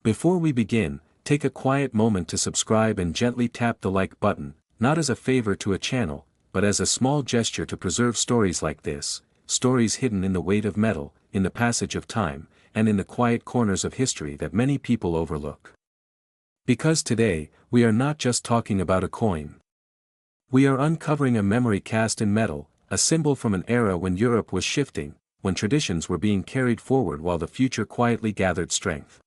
Before we begin, take a quiet moment to subscribe and gently tap the like button, not as a favor to a channel, but as a small gesture to preserve stories like this, stories hidden in the weight of metal, in the passage of time, and in the quiet corners of history that many people overlook. Because today, we are not just talking about a coin. We are uncovering a memory cast in metal, a symbol from an era when Europe was shifting, when traditions were being carried forward while the future quietly gathered strength.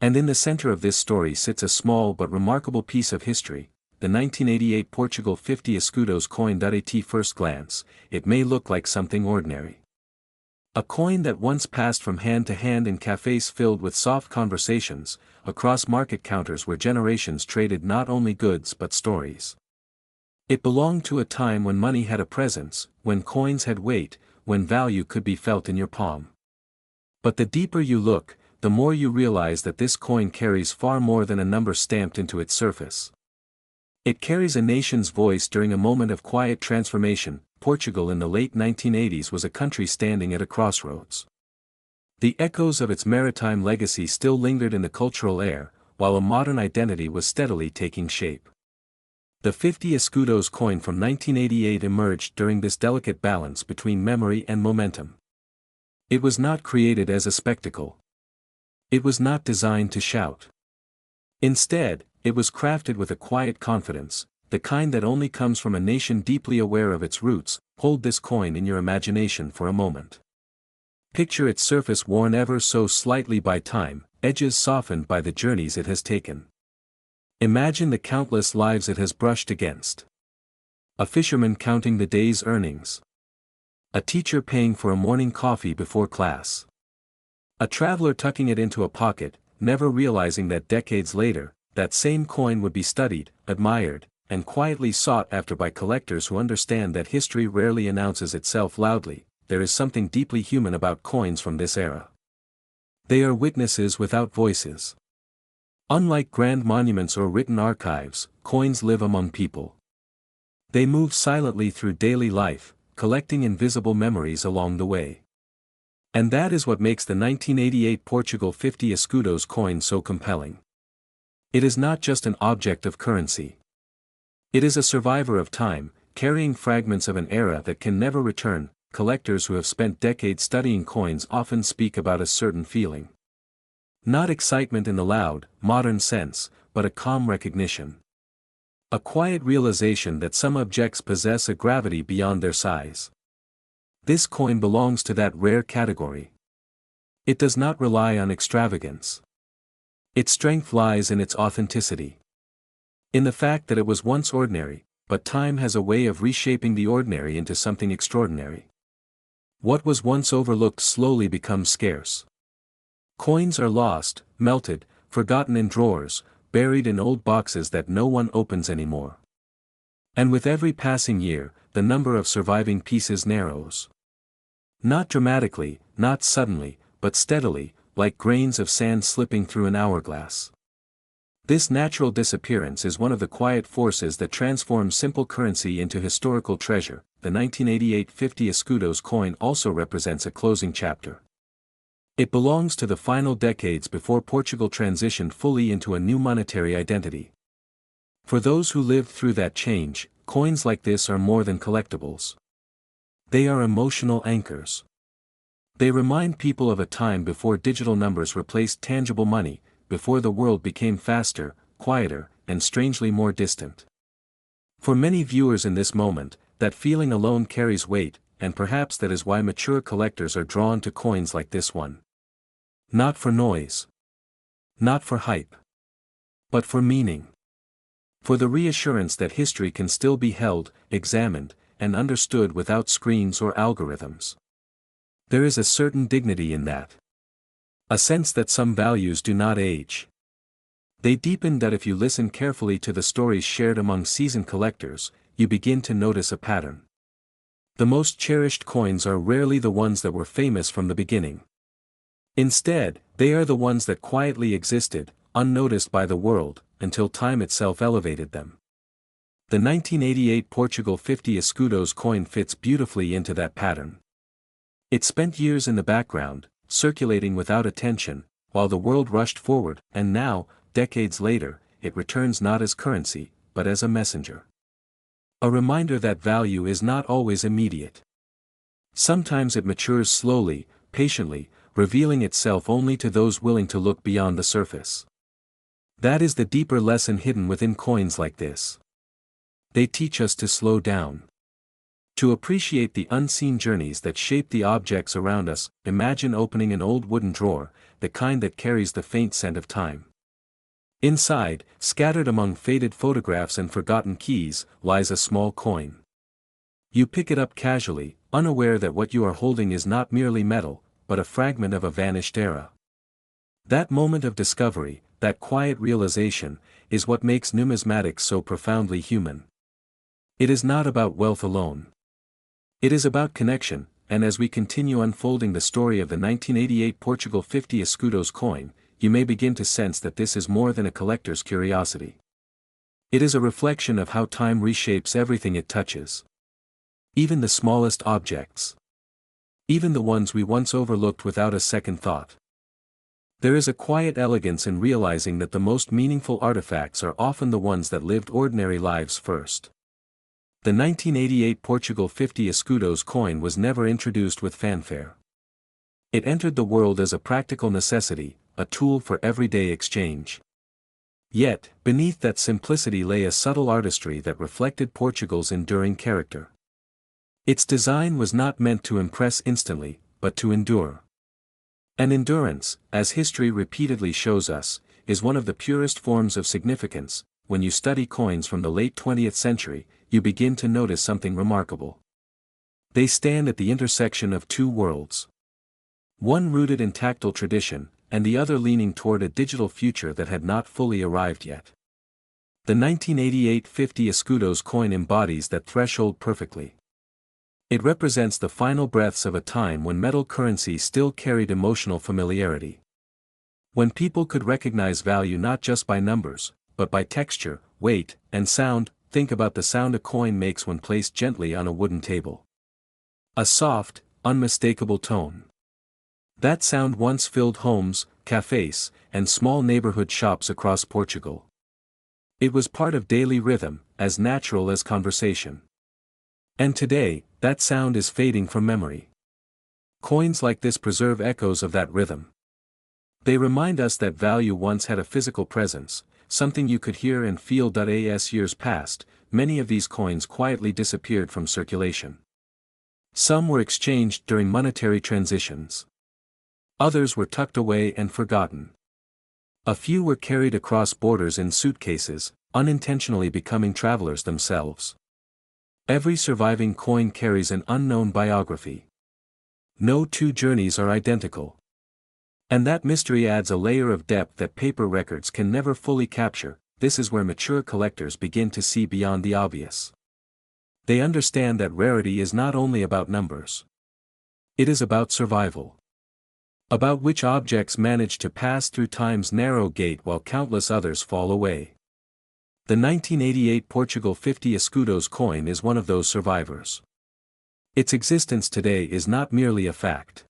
And in the center of this story sits a small but remarkable piece of history, the 1988 Portugal 50 Escudos coin. At first glance, it may look like something ordinary. A coin that once passed from hand to hand in cafes filled with soft conversations, across market counters where generations traded not only goods but stories. It belonged to a time when money had a presence, when coins had weight, when value could be felt in your palm. But the deeper you look, the more you realize that this coin carries far more than a number stamped into its surface. It carries a nation's voice during a moment of quiet transformation. Portugal in the late 1980s was a country standing at a crossroads. The echoes of its maritime legacy still lingered in the cultural air, while a modern identity was steadily taking shape. The 50 Escudos coin from 1988 emerged during this delicate balance between memory and momentum. It was not created as a spectacle. It was not designed to shout. Instead, it was crafted with a quiet confidence, the kind that only comes from a nation deeply aware of its roots. Hold this coin in your imagination for a moment. Picture its surface worn ever so slightly by time, edges softened by the journeys it has taken. Imagine the countless lives it has brushed against. A fisherman counting the day's earnings. A teacher paying for a morning coffee before class. A traveler tucking it into a pocket, never realizing that decades later, that same coin would be studied, admired, and quietly sought after by collectors who understand that history rarely announces itself loudly. There is something deeply human about coins from this era. They are witnesses without voices. Unlike grand monuments or written archives, coins live among people. They move silently through daily life, collecting invisible memories along the way. And that is what makes the 1988 Portugal 50 Escudos coin so compelling. It is not just an object of currency. It is a survivor of time, carrying fragments of an era that can never return. Collectors who have spent decades studying coins often speak about a certain feeling. Not excitement in the loud, modern sense, but a calm recognition. A quiet realization that some objects possess a gravity beyond their size. This coin belongs to that rare category. It does not rely on extravagance. Its strength lies in its authenticity. In the fact that it was once ordinary, but time has a way of reshaping the ordinary into something extraordinary. What was once overlooked slowly becomes scarce. Coins are lost, melted, forgotten in drawers, buried in old boxes that no one opens anymore. And with every passing year, the number of surviving pieces narrows. Not dramatically, not suddenly, but steadily, like grains of sand slipping through an hourglass. This natural disappearance is one of the quiet forces that transforms simple currency into historical treasure. The 1988 50 Escudos coin also represents a closing chapter. It belongs to the final decades before Portugal transitioned fully into a new monetary identity. For those who lived through that change, coins like this are more than collectibles. They are emotional anchors. They remind people of a time before digital numbers replaced tangible money, before the world became faster, quieter, and strangely more distant. For many viewers in this moment, that feeling alone carries weight, and perhaps that is why mature collectors are drawn to coins like this one. Not for noise. Not for hype. But for meaning. For the reassurance that history can still be held, examined, and understood without screens or algorithms. There is a certain dignity in that. A sense that some values do not age. They deepen that if you listen carefully to the stories shared among seasoned collectors, you begin to notice a pattern. The most cherished coins are rarely the ones that were famous from the beginning. Instead, they are the ones that quietly existed, unnoticed by the world, until time itself elevated them. The 1988 Portugal 50 Escudos coin fits beautifully into that pattern. It spent years in the background, circulating without attention, while the world rushed forward, and now, decades later, it returns not as currency, but as a messenger. A reminder that value is not always immediate. Sometimes it matures slowly, patiently, revealing itself only to those willing to look beyond the surface. That is the deeper lesson hidden within coins like this. They teach us to slow down. To appreciate the unseen journeys that shape the objects around us. Imagine opening an old wooden drawer, the kind that carries the faint scent of time. Inside, scattered among faded photographs and forgotten keys, lies a small coin. You pick it up casually, unaware that what you are holding is not merely metal, but a fragment of a vanished era. That moment of discovery, that quiet realization, is what makes numismatics so profoundly human. It is not about wealth alone. It is about connection, and as we continue unfolding the story of the 1988 Portugal 50 Escudos coin, you may begin to sense that this is more than a collector's curiosity. It is a reflection of how time reshapes everything it touches. Even the smallest objects. Even the ones we once overlooked without a second thought. There is a quiet elegance in realizing that the most meaningful artifacts are often the ones that lived ordinary lives first. The 1988 Portugal 50 Escudos coin was never introduced with fanfare. It entered the world as a practical necessity, a tool for everyday exchange. Yet, beneath that simplicity lay a subtle artistry that reflected Portugal's enduring character. Its design was not meant to impress instantly, but to endure. And endurance, as history repeatedly shows us, is one of the purest forms of significance. When you study coins from the late 20th century, you begin to notice something remarkable. They stand at the intersection of two worlds. One rooted in tactile tradition, and the other leaning toward a digital future that had not fully arrived yet. The 1988 50 Escudos coin embodies that threshold perfectly. It represents the final breaths of a time when metal currency still carried emotional familiarity. When people could recognize value not just by numbers, but by texture, weight, and sound. Think about the sound a coin makes when placed gently on a wooden table. A soft, unmistakable tone. That sound once filled homes, cafes, and small neighborhood shops across Portugal. It was part of daily rhythm, as natural as conversation. And today, that sound is fading from memory. Coins like this preserve echoes of that rhythm. They remind us that value once had a physical presence, something you could hear and feel. As years passed, many of these coins quietly disappeared from circulation. Some were exchanged during monetary transitions. Others were tucked away and forgotten. A few were carried across borders in suitcases, unintentionally becoming travelers themselves. Every surviving coin carries an unknown biography. No two journeys are identical. And that mystery adds a layer of depth that paper records can never fully capture. This is where mature collectors begin to see beyond the obvious. They understand that rarity is not only about numbers. It is about survival. About which objects manage to pass through time's narrow gate while countless others fall away. The 1988 Portugal 50 Escudos coin is one of those survivors. Its existence today is not merely a fact.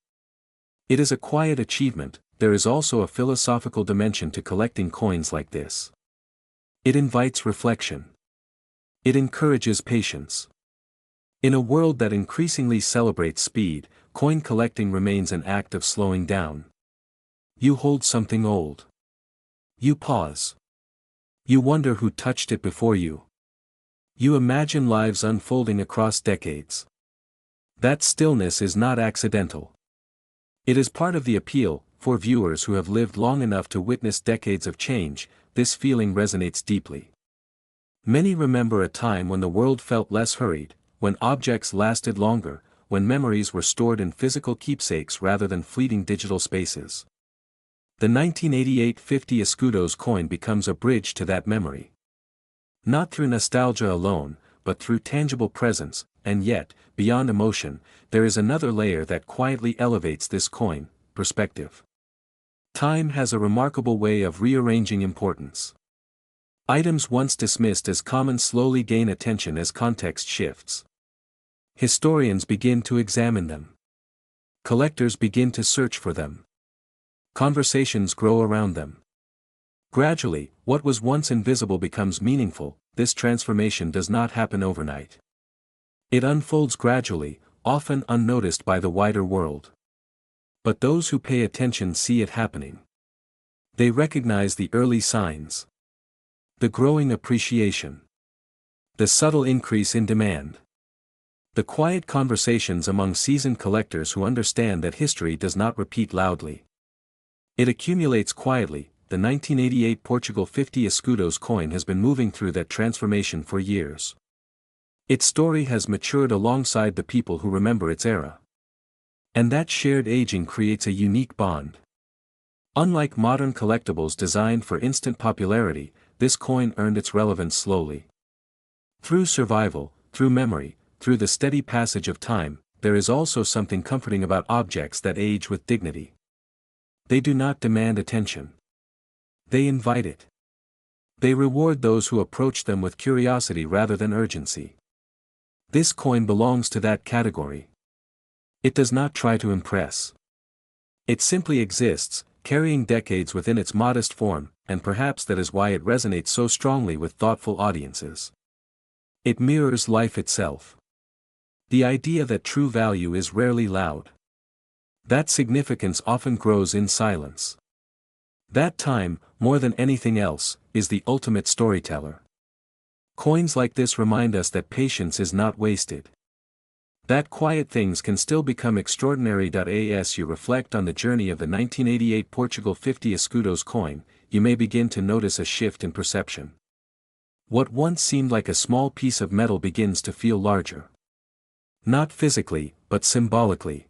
It is a quiet achievement. There is also a philosophical dimension to collecting coins like this. It invites reflection. It encourages patience. In a world that increasingly celebrates speed, coin collecting remains an act of slowing down. You hold something old. You pause. You wonder who touched it before you. You imagine lives unfolding across decades. That stillness is not accidental. It is part of the appeal. For viewers who have lived long enough to witness decades of change, this feeling resonates deeply. Many remember a time when the world felt less hurried, when objects lasted longer, when memories were stored in physical keepsakes rather than fleeting digital spaces. The 1988 50 Escudos coin becomes a bridge to that memory. Not through nostalgia alone, but through tangible presence, and yet, beyond emotion, there is another layer that quietly elevates this coin: perspective. Time has a remarkable way of rearranging importance. Items once dismissed as common slowly gain attention as context shifts. Historians begin to examine them. Collectors begin to search for them. Conversations grow around them. Gradually, what was once invisible becomes meaningful. This transformation does not happen overnight. It unfolds gradually, often unnoticed by the wider world. But those who pay attention see it happening. They recognize the early signs. The growing appreciation. The subtle increase in demand. The quiet conversations among seasoned collectors who understand that history does not repeat loudly. It accumulates quietly. The 1988 Portugal 50 Escudos coin has been moving through that transformation for years. Its story has matured alongside the people who remember its era. And that shared aging creates a unique bond. Unlike modern collectibles designed for instant popularity, this coin earned its relevance slowly. Through survival, through memory, through the steady passage of time, there is also something comforting about objects that age with dignity. They do not demand attention. They invite it. They reward those who approach them with curiosity rather than urgency. This coin belongs to that category. It does not try to impress. It simply exists, carrying decades within its modest form, and perhaps that is why it resonates so strongly with thoughtful audiences. It mirrors life itself. The idea that true value is rarely loud. That significance often grows in silence. That time, more than anything else, is the ultimate storyteller. Coins like this remind us that patience is not wasted. That quiet things can still become extraordinary. As you reflect on the journey of the 1988 Portugal 50 Escudos coin, you may begin to notice a shift in perception. What once seemed like a small piece of metal begins to feel larger. Not physically, but symbolically.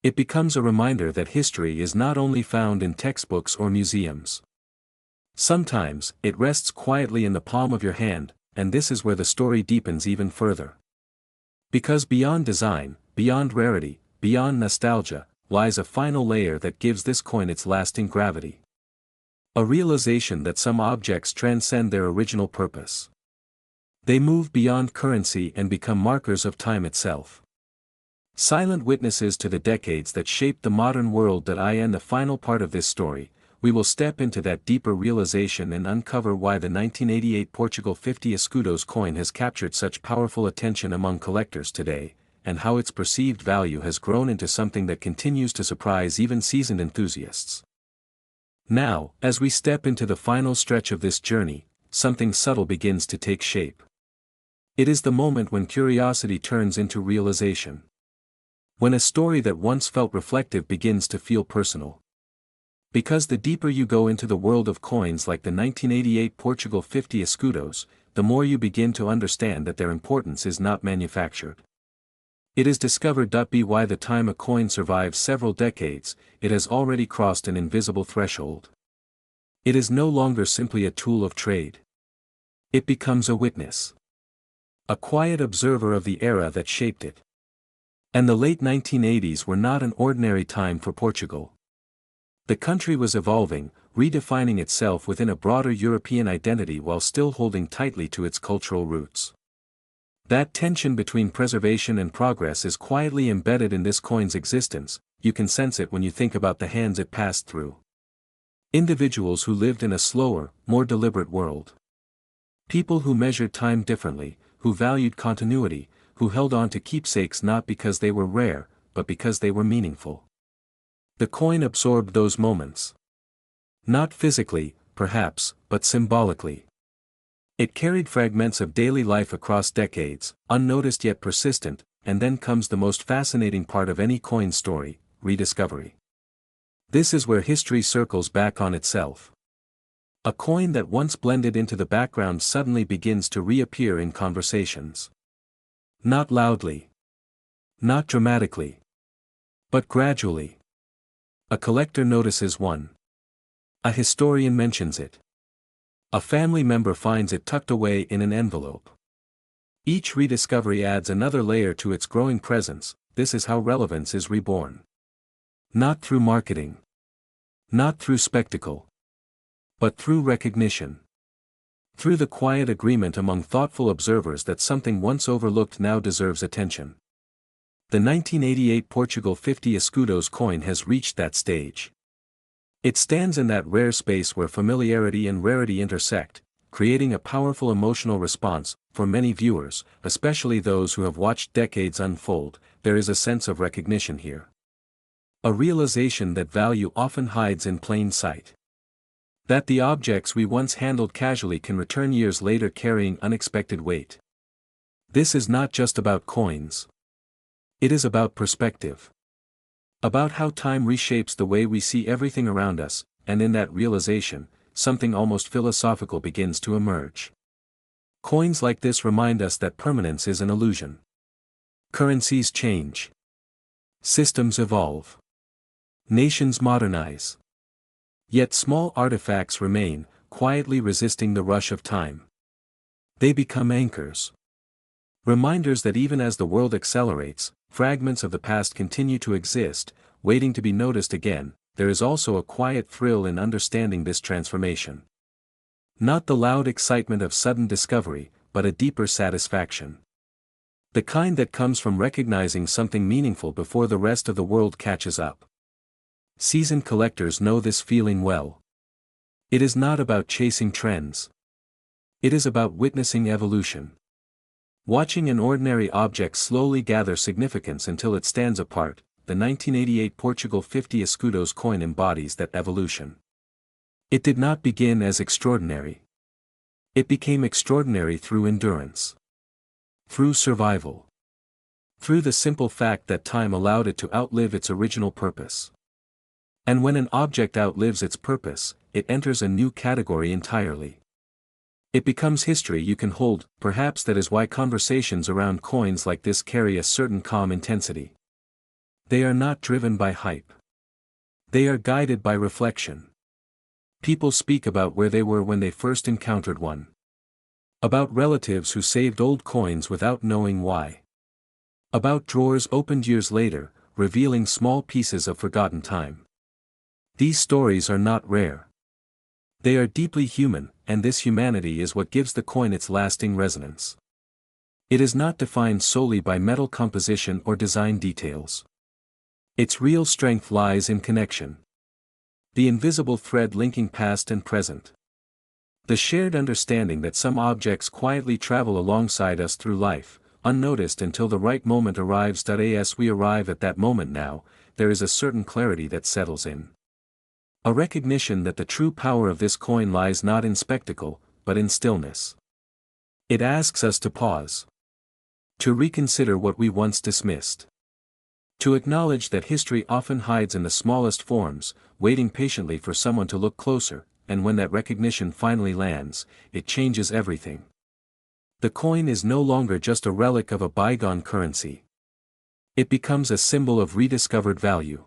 It becomes a reminder that history is not only found in textbooks or museums. Sometimes, it rests quietly in the palm of your hand, and this is where the story deepens even further. Because beyond design, beyond rarity, beyond nostalgia, lies a final layer that gives this coin its lasting gravity. A realization that some objects transcend their original purpose. They move beyond currency and become markers of time itself. Silent witnesses to the decades that shaped the modern world. In the final part of this story, we will step into that deeper realization and uncover why the 1988 Portugal 50 Escudos coin has captured such powerful attention among collectors today, and how its perceived value has grown into something that continues to surprise even seasoned enthusiasts. Now, as we step into the final stretch of this journey, something subtle begins to take shape. It is the moment when curiosity turns into realization. When a story that once felt reflective begins to feel personal. Because the deeper you go into the world of coins like the 1988 Portugal 50 Escudos, the more you begin to understand that their importance is not manufactured. It is discovered. By the time a coin survives several decades, it has already crossed an invisible threshold. It is no longer simply a tool of trade. It becomes a witness. A quiet observer of the era that shaped it. And the late 1980s were not an ordinary time for Portugal. The country was evolving, redefining itself within a broader European identity while still holding tightly to its cultural roots. That tension between preservation and progress is quietly embedded in this coin's existence. You can sense it when you think about the hands it passed through. Individuals who lived in a slower, more deliberate world. People who measured time differently, who valued continuity, who held on to keepsakes not because they were rare, but because they were meaningful. The coin absorbed those moments. Not physically, perhaps, but symbolically. It carried fragments of daily life across decades, unnoticed yet persistent, and then comes the most fascinating part of any coin story, rediscovery. This is where history circles back on itself. A coin that once blended into the background suddenly begins to reappear in conversations. Not loudly. Not dramatically. But gradually. A collector notices one. A historian mentions it. A family member finds it tucked away in an envelope. Each rediscovery adds another layer to its growing presence. This is how relevance is reborn. Not through marketing. Not through spectacle. But through recognition. Through the quiet agreement among thoughtful observers that something once overlooked now deserves attention. The 1988 Portugal 50 Escudos coin has reached that stage. It stands in that rare space where familiarity and rarity intersect, creating a powerful emotional response. For many viewers, especially those who have watched decades unfold, there is a sense of recognition here. A realization that value often hides in plain sight. That the objects we once handled casually can return years later carrying unexpected weight. This is not just about coins. It is about perspective. About how time reshapes the way we see everything around us, and in that realization, something almost philosophical begins to emerge. Coins like this remind us that permanence is an illusion. Currencies change. Systems evolve. Nations modernize. Yet small artifacts remain, quietly resisting the rush of time. They become anchors. Reminders that even as the world accelerates, fragments of the past continue to exist, waiting to be noticed again. There is also a quiet thrill in understanding this transformation. Not the loud excitement of sudden discovery, but a deeper satisfaction. The kind that comes from recognizing something meaningful before the rest of the world catches up. Seasoned collectors know this feeling well. It is not about chasing trends. It is about witnessing evolution. Watching an ordinary object slowly gather significance until it stands apart. The 1988 Portugal 50 Escudos coin embodies that evolution. It did not begin as extraordinary. It became extraordinary through endurance. Through survival. Through the simple fact that time allowed it to outlive its original purpose. And when an object outlives its purpose, it enters a new category entirely. It becomes history you can hold. Perhaps that is why conversations around coins like this carry a certain calm intensity. They are not driven by hype. They are guided by reflection. People speak about where they were when they first encountered one. About relatives who saved old coins without knowing why. About drawers opened years later, revealing small pieces of forgotten time. These stories are not rare. They are deeply human, and this humanity is what gives the coin its lasting resonance. It is not defined solely by metal composition or design details. Its real strength lies in connection. The invisible thread linking past and present. The shared understanding that some objects quietly travel alongside us through life, unnoticed until the right moment arrives. As we arrive at that moment now, there is a certain clarity that settles in. A recognition that the true power of this coin lies not in spectacle, but in stillness. It asks us to pause. To reconsider what we once dismissed. To acknowledge that history often hides in the smallest forms, waiting patiently for someone to look closer, and when that recognition finally lands, it changes everything. The coin is no longer just a relic of a bygone currency. It becomes a symbol of rediscovered value.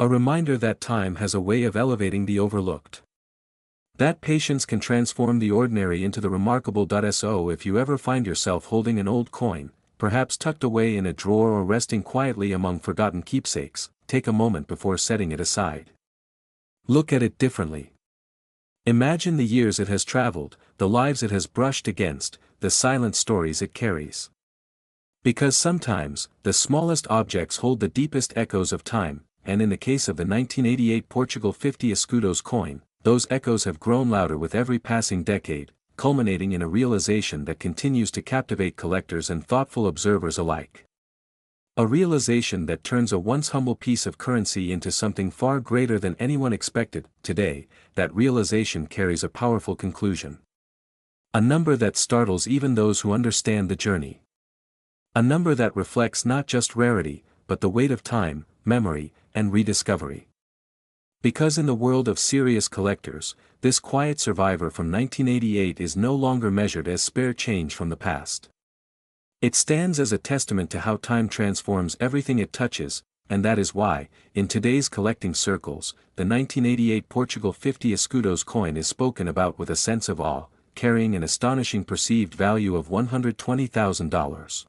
A reminder that time has a way of elevating the overlooked. That patience can transform the ordinary into the remarkable. So if you ever find yourself holding an old coin, perhaps tucked away in a drawer or resting quietly among forgotten keepsakes, take a moment before setting it aside. Look at it differently. Imagine the years it has traveled, the lives it has brushed against, the silent stories it carries. Because sometimes, the smallest objects hold the deepest echoes of time, and in the case of the 1988 Portugal 50 Escudos coin, those echoes have grown louder with every passing decade, culminating in a realization that continues to captivate collectors and thoughtful observers alike. A realization that turns a once humble piece of currency into something far greater than anyone expected. Today, that realization carries a powerful conclusion. A number that startles even those who understand the journey. A number that reflects not just rarity, but the weight of time, memory, and rediscovery. Because in the world of serious collectors, this quiet survivor from 1988 is no longer measured as spare change from the past. It stands as a testament to how time transforms everything it touches, and that is why, in today's collecting circles, the 1988 Portugal 50 Escudos coin is spoken about with a sense of awe, carrying an astonishing perceived value of $120,000.